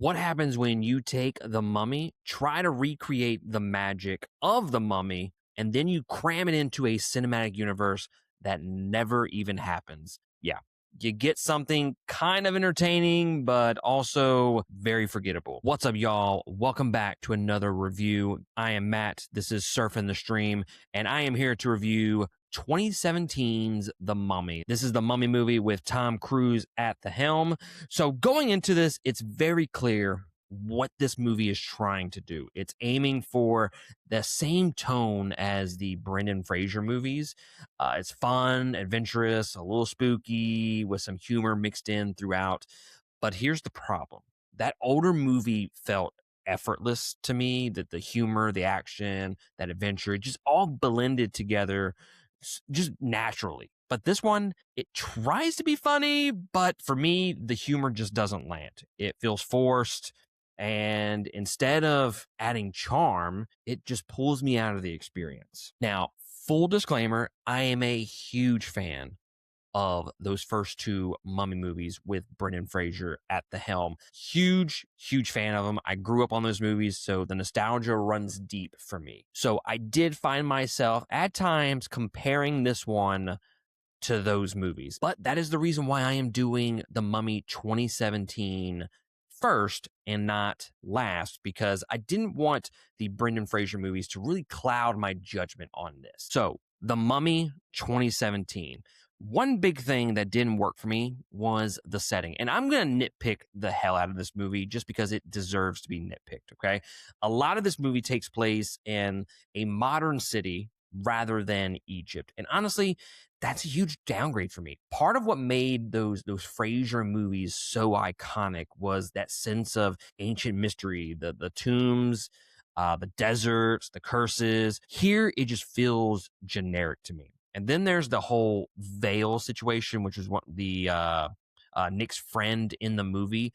What happens when you take The Mummy, try to recreate the magic of The Mummy, and then you cram it into a cinematic universe that never even happens? Yeah. You get something kind of entertaining, but also very forgettable. What's up, y'all? Welcome back to another review. I am Matt. This is Surfing the Stream, and I am here to review 2017's The Mummy. This is the Mummy movie with Tom Cruise at the helm. So going into this, it's very clear what this movie is trying to do. It's aiming for the same tone as the Brendan Fraser movies. It's fun, adventurous, a little spooky, with some humor mixed in throughout. But here's the problem. That older movie felt effortless to me, that the humor, the action, that adventure, it just all blended together just naturally. But this one, it tries to be funny, but for me, the humor just doesn't land. It feels forced. And instead of adding charm, it just pulls me out of the experience. Now, full disclaimer, I am a huge fan of those first two Mummy movies with Brendan Fraser at the helm. Huge fan of them. I grew up on those movies, so the nostalgia runs deep for me. So I did find myself at times comparing this one to those movies. But that is the reason why I am doing The Mummy 2017 first and not last, because I didn't want the Brendan Fraser movies to really cloud my judgment on this. So, The Mummy 2017. One big thing that didn't work for me was the setting. And I'm going to nitpick the hell out of this movie just because it deserves to be nitpicked, okay? A lot of this movie takes place in a modern city rather than Egypt. And honestly, that's a huge downgrade for me. Part of what made those Fraser movies so iconic was that sense of ancient mystery, the tombs, the deserts, the curses. Here, it just feels generic to me. And then there's the whole veil situation, which is what Nick's friend in the movie.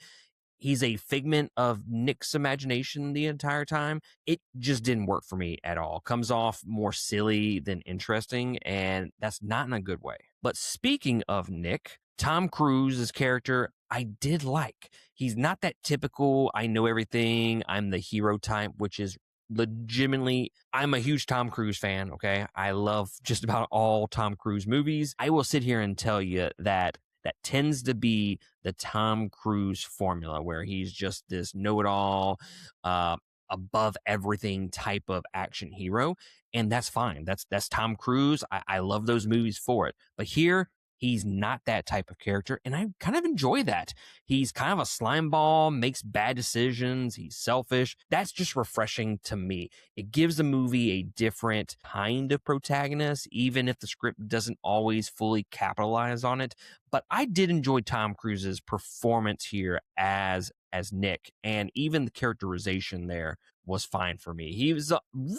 He's a figment of Nick's imagination the entire time. It just didn't work for me at all. Comes off more silly than interesting, and that's not in a good way. But speaking of Nick, Tom Cruise's character, I did like. He's not that typical, I know everything, I'm the hero type, which is legitimately, I'm a huge Tom Cruise fan, okay? I love just about all Tom Cruise movies. I will sit here and tell you that tends to be the Tom Cruise formula, where he's just this know-it-all, above everything type of action hero, and that's fine. That's Tom Cruise. I love those movies for it. But here, he's not that type of character, and I kind of enjoy that. He's kind of a slime ball, makes bad decisions, he's selfish. That's just refreshing to me. It gives the movie a different kind of protagonist, even if the script doesn't always fully capitalize on it. But I did enjoy Tom Cruise's performance here as Nick, and even the characterization there was fine for me. He was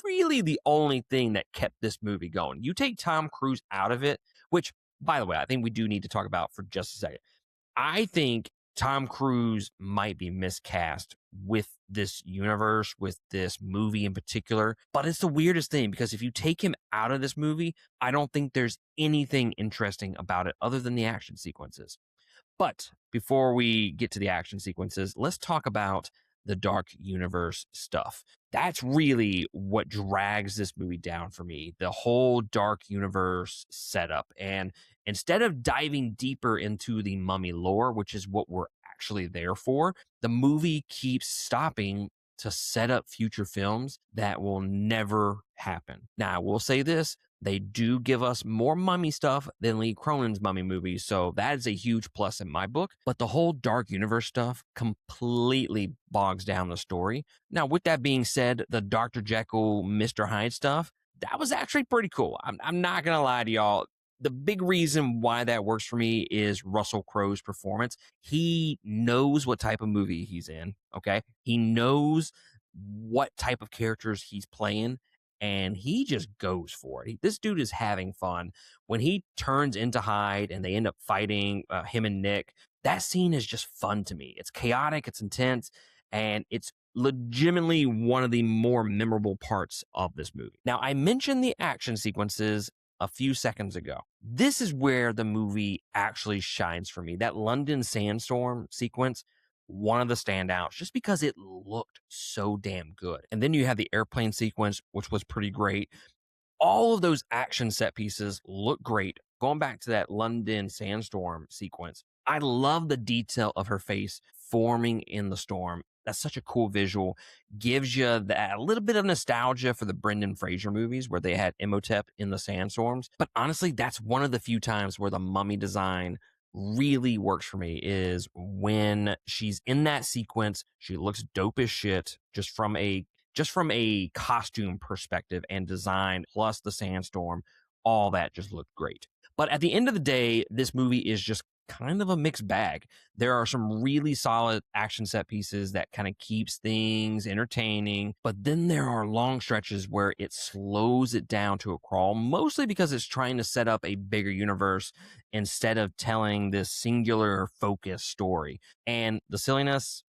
really the only thing that kept this movie going. You take Tom Cruise out of it, which, by the way, I think we do need to talk about for just a second. I think Tom Cruise might be miscast with this universe, with this movie in particular. But it's the weirdest thing, because if you take him out of this movie, I don't think there's anything interesting about it other than the action sequences. But before we get to the action sequences, let's talk about the dark universe stuff. That's really what drags this movie down for me, the whole dark universe setup. And instead of diving deeper into the Mummy lore, which is what we're actually there for, the movie keeps stopping to set up future films that will never happen. Now, I will say this. They do give us more Mummy stuff than Lee Cronin's Mummy movies, so that is a huge plus in my book. But the whole Dark Universe stuff completely bogs down the story. Now, with that being said, the Dr. Jekyll, Mr. Hyde stuff, that was actually pretty cool. I'm not going to lie to y'all. The big reason why that works for me is Russell Crowe's performance. He knows what type of movie he's in, okay? He knows what type of characters he's playing, and he just goes for it. This dude is having fun. When he turns into Hyde and they end up fighting, him and Nick, that scene is just fun to me. It's chaotic, it's intense, and it's legitimately one of the more memorable parts of this movie. Now, I mentioned the action sequences a few seconds ago. This is where the movie actually shines for me. That London sandstorm sequence, one of the standouts just because it looked so damn good. And then you had the airplane sequence, which was pretty great. All of those action set pieces look great. Going back to that London sandstorm sequence, I love the detail of her face forming in the storm. That's such a cool visual. Gives you that a little bit of nostalgia for the Brendan Fraser movies where they had Imhotep in the sandstorms. But honestly, that's one of the few times where the mummy design really works for me is when she's in that sequence. She looks dope as shit just from a costume perspective and design, plus the sandstorm, all that just looked great. But at the end of the day, this movie is just kind of a mixed bag. There are some really solid action set pieces that kind of keeps things entertaining, but then there are long stretches where it slows it down to a crawl, mostly because it's trying to set up a bigger universe instead of telling this singular focused story. And the silliness,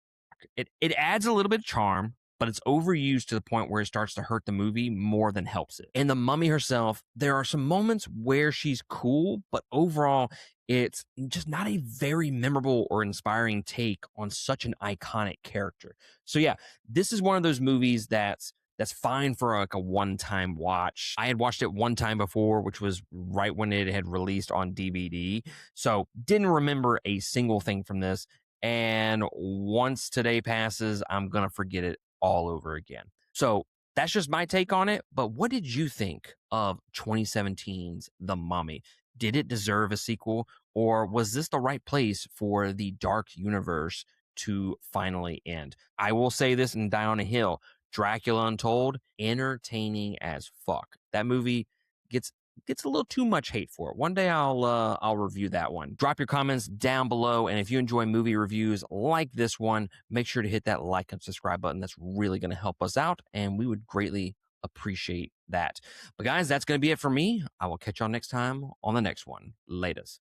it adds a little bit of charm, but it's overused to the point where it starts to hurt the movie more than helps it. And the mummy herself, there are some moments where she's cool, but overall, it's just not a very memorable or inspiring take on such an iconic character. So yeah, this is one of those movies that's fine for like a one-time watch. I had watched it one time before, which was right when it had released on DVD. So didn't remember a single thing from this. And once today passes, I'm going to forget it all over again. So that's just my take on it. But what did you think of 2017's The Mummy? Did it deserve a sequel, or was this the right place for the dark universe to finally end? I will say this and die on a hill. Dracula Untold, entertaining as fuck. That movie gets a little too much hate for it. One day I'll review that one. Drop your comments down below, and if you enjoy movie reviews like this one, make sure to hit that like and subscribe button. That's really going to help us out, and we would greatly appreciate that. But guys, that's going to be it for me. I will catch y'all next time on the next one. Laters.